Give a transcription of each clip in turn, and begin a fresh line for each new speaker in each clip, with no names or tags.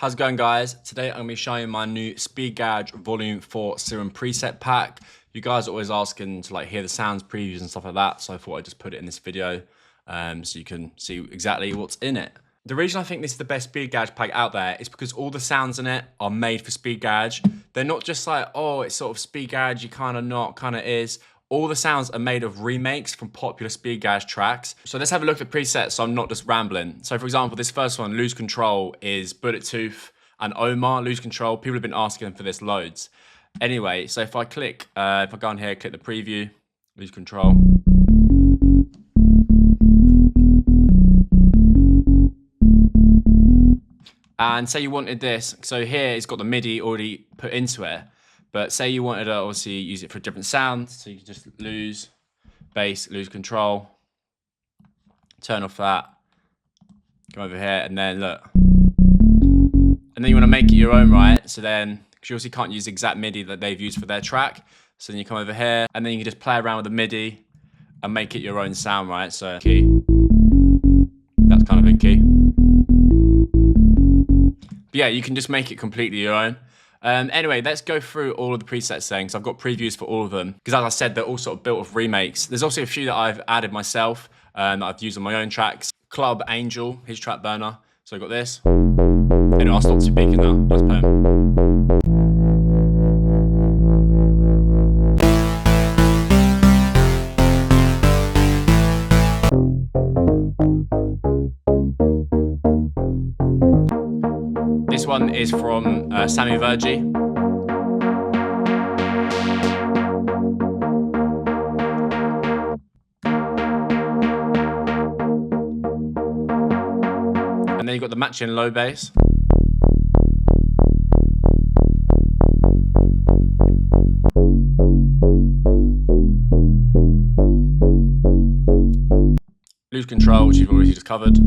How's it going, guys? Today I'm going to be showing my new Speed Gauge Volume 4 Serum preset pack. You guys are always asking to hear the sounds previews and stuff like that, so I thought I'd just put it in this video so you can see exactly what's in it. The reason I think this is the best Speed Gauge pack out there is because all the sounds in it are made for Speed Gauge. They're not just like, oh, it's sort of Speed Gauge, you kind of not, kind of is. All the sounds are made of remakes from popular Speed Gauge tracks. So let's have a look at the presets so I'm not just rambling. So for example, this first one, Lose Control, is Bullet Tooth and Omar, Lose Control. People have been asking for this loads. Anyway, so if I click, if I go on here, click the preview, Lose Control. And say you wanted this, so here it's got the MIDI already put into it. But say you wanted to obviously use it for a different sound, so you can just lose bass, lose control, turn off that, come over here, and then look. And then you want to make it your own, right? So then, because you obviously can't use the exact MIDI that they've used for their track, so then you come over here, and then you can just play around with the MIDI and make it your own sound, right? So key, that's kind of in key. But yeah, you can just make it completely your own. Anyway, let's go through all of the presets then, because I've got previews for all of them. Because as I said, they're all sort of built of remakes. There's also a few that I've added myself, that I've used on my own tracks. Club Angel, his track burner. So I've got this. Anyway, I'll stop speaking now. Let's play 'em. This one is from Sammy Vergi. And then you've got the matching low bass. Lose Control, which you've already just covered.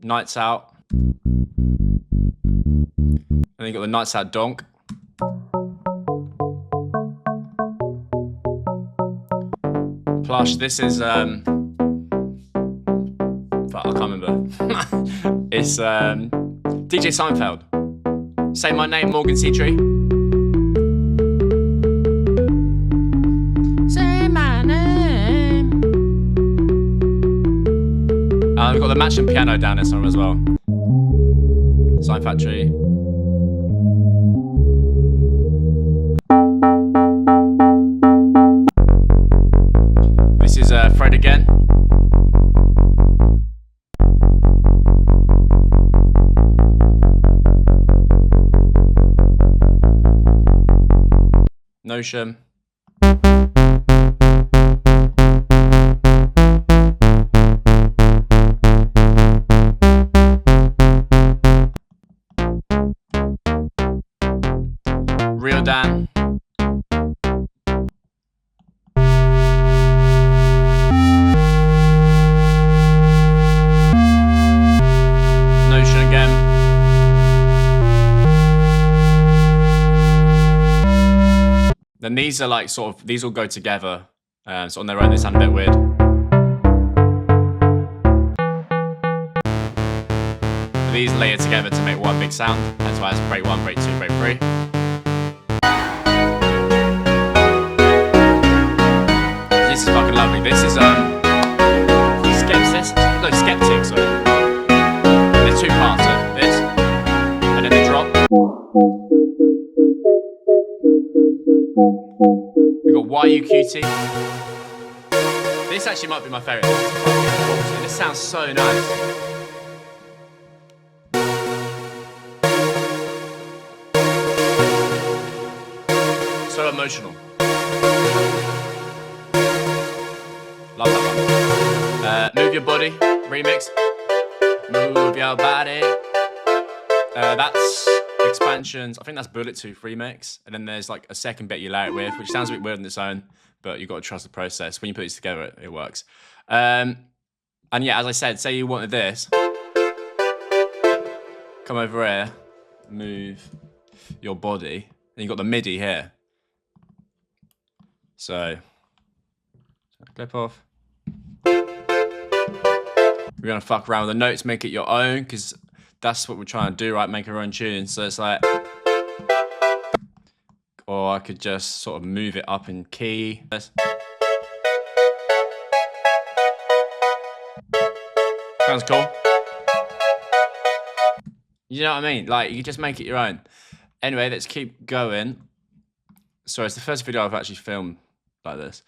Nights Out. And then you got the Nights Out Donk. Plush, this is I can't remember. It's DJ Seinfeld. Say My Name, Morgan C. Tree. Say my name. We've got the matching piano down there somewhere as well. Sign Factory. This is Fred again. Notion. Real Dan. Notion again. Then these are like sort of, these all go together. So on their own they sound a bit weird. But these layer together to make one big sound. That's why it's break 1, break 2, break 3. This is fucking lovely. This is Skeptic, sorry. There's two parts of this, and then the drop. We've got Why You Cutie. This actually might be my favourite. This sounds so nice. So emotional. Love that one. Move Your Body remix. Move Your Body. That's Expansions. I think that's Bullet Tooth remix. And then there's like a second bit you layer it with, which sounds a bit weird on its own, but you've got to trust the process. When you put these together, it works. And yeah, as I said, say you wanted this. Come over here. Move Your Body. And you've got the MIDI here. So clip off. We're gonna fuck around with the notes, make it your own, because that's what we're trying to do, right? Make our own tune. So it's like, or I could just sort of move it up in key. Sounds cool. You know what I mean? Like, you just make it your own. Anyway, let's keep going. Sorry, it's the first video I've actually filmed like this.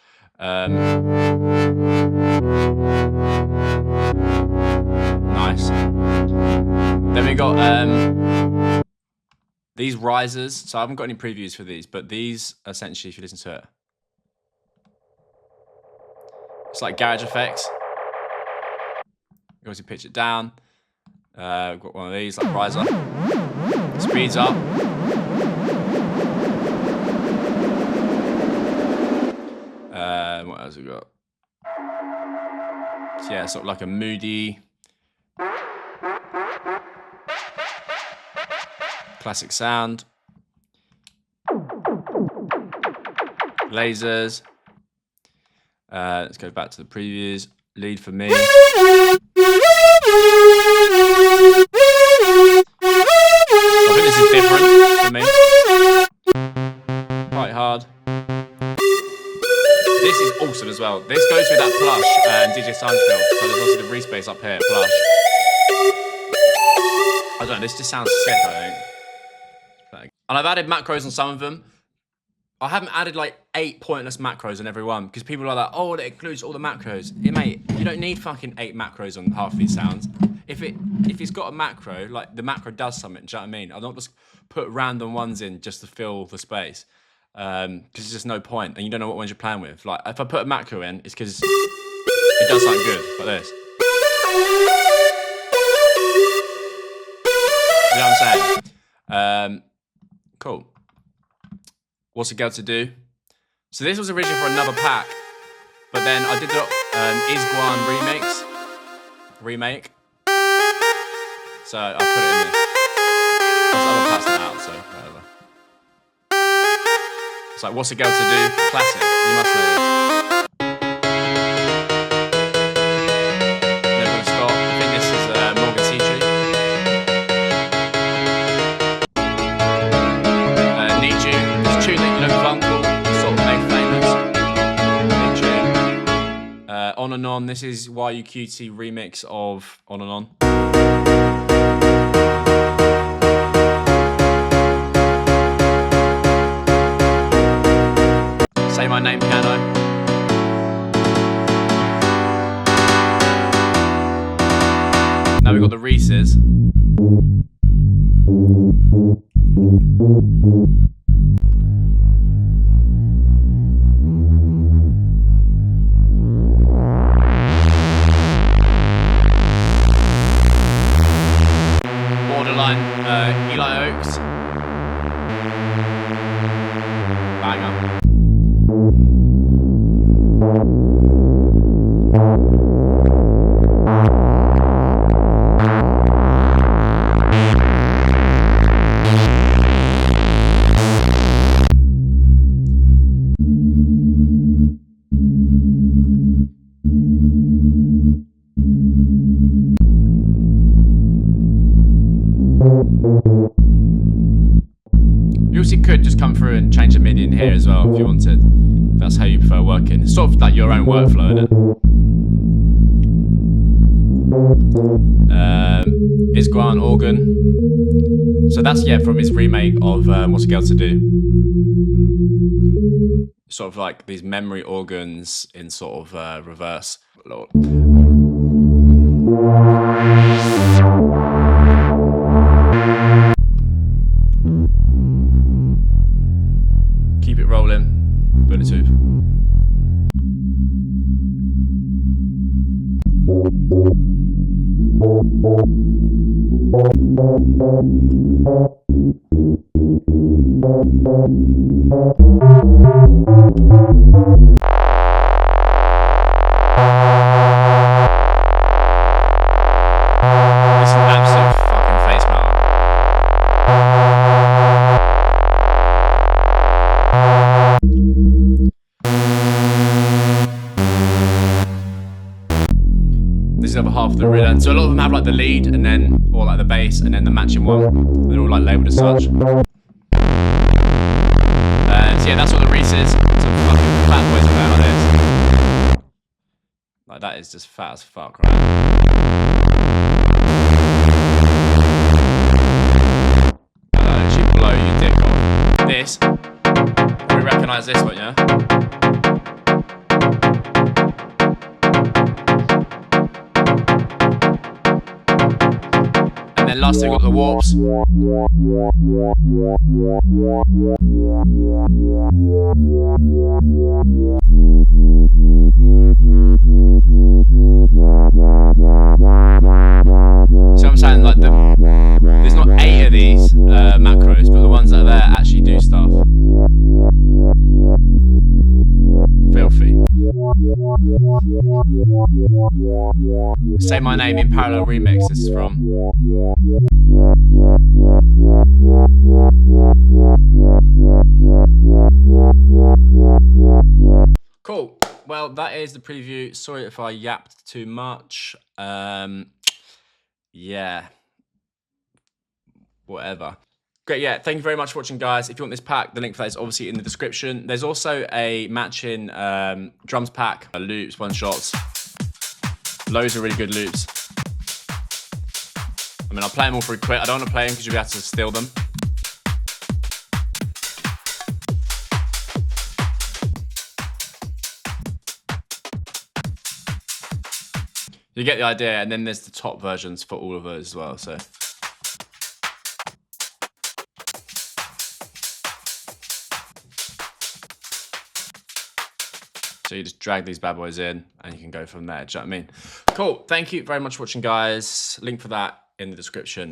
Nice. Then we got these risers. So I haven't got any previews for these, but these essentially, if you listen to it, it's like garage effects. You obviously pitch it down. We've got one of these, like riser. Speeds up. What else we got? So yeah, sort of like a moody, classic sound. Lasers. Let's go back to the previews. Lead for me. I think this is different for me. Quite hard. This is awesome as well. This goes with that plush DJ Seinfeld. So there's also the Reese bass up here, plush. I don't know, this just sounds sick, I think. And I've added macros on some of them. I haven't added like 8 pointless macros on every one, because people are like, oh, it includes all the macros. Yeah, mate, you don't need fucking 8 macros on half these sounds. If it's got a macro, like the macro does something, do you know what I mean? I'll not just put random ones in just to fill the space. Because there's just no point, and you don't know what ones you're playing with. Like, if I put a macro in, it's because it does something good, like this. You know what I'm saying? Cool. What's a girl to do? So this was originally for another pack, but then I did the Isguan remake. So I put it in this. Plus other packs are out, so whatever. It's like, what's a girl to do? Classic. You must know this. Never gonna stop. I think this is Morgan Seatree. Need You. This tune that you know Vunkel sort of made famous. Big tune. On and On. This is YUQT remix of On and On. Say My Name piano. Now we've got the Reese's. Borderline, Eli Oaks. Banger. You also could just come through and change the MIDI in here as well if you wanted. If that's how you prefer working. It's sort of like your own workflow, isn't it? Isguan organ. So that's, yeah, from his remake of What's a Girl to Do. Sort of like these memory organs in sort of reverse. Lord. Keep it rolling. Bluetooth. This is absolute fucking face metal. This is the other half of the rhythm. So a lot of them have like the lead and then, or like the bass and then the matching one. They're all like labeled as such. So yeah, that's what the Reese is. Some fucking fat boys about like this. Like that is just fat as fuck, right? That'll actually blow your dick off. This, we recognise this one, yeah? And then last we've got the warps. So I'm saying like there's not 8 of these macros, but the ones that are there actually do stuff. Filthy. Say My Name in Parallel remix, this is from. Cool. Well, that is the preview. Sorry if I yapped too much. Yeah. Whatever. Great, yeah, thank you very much for watching, guys. If you want this pack, the link for that is obviously in the description. There's also a matching drums pack, loops, one-shots. Loads of really good loops. I mean, I'll play them all for a quick. I don't want to play them because you'll be able to steal them. You get the idea, and then there's the top versions for all of those as well, so. So you just drag these bad boys in, and you can go from there, do you know what I mean? Cool, thank you very much for watching, guys. Link for that in the description.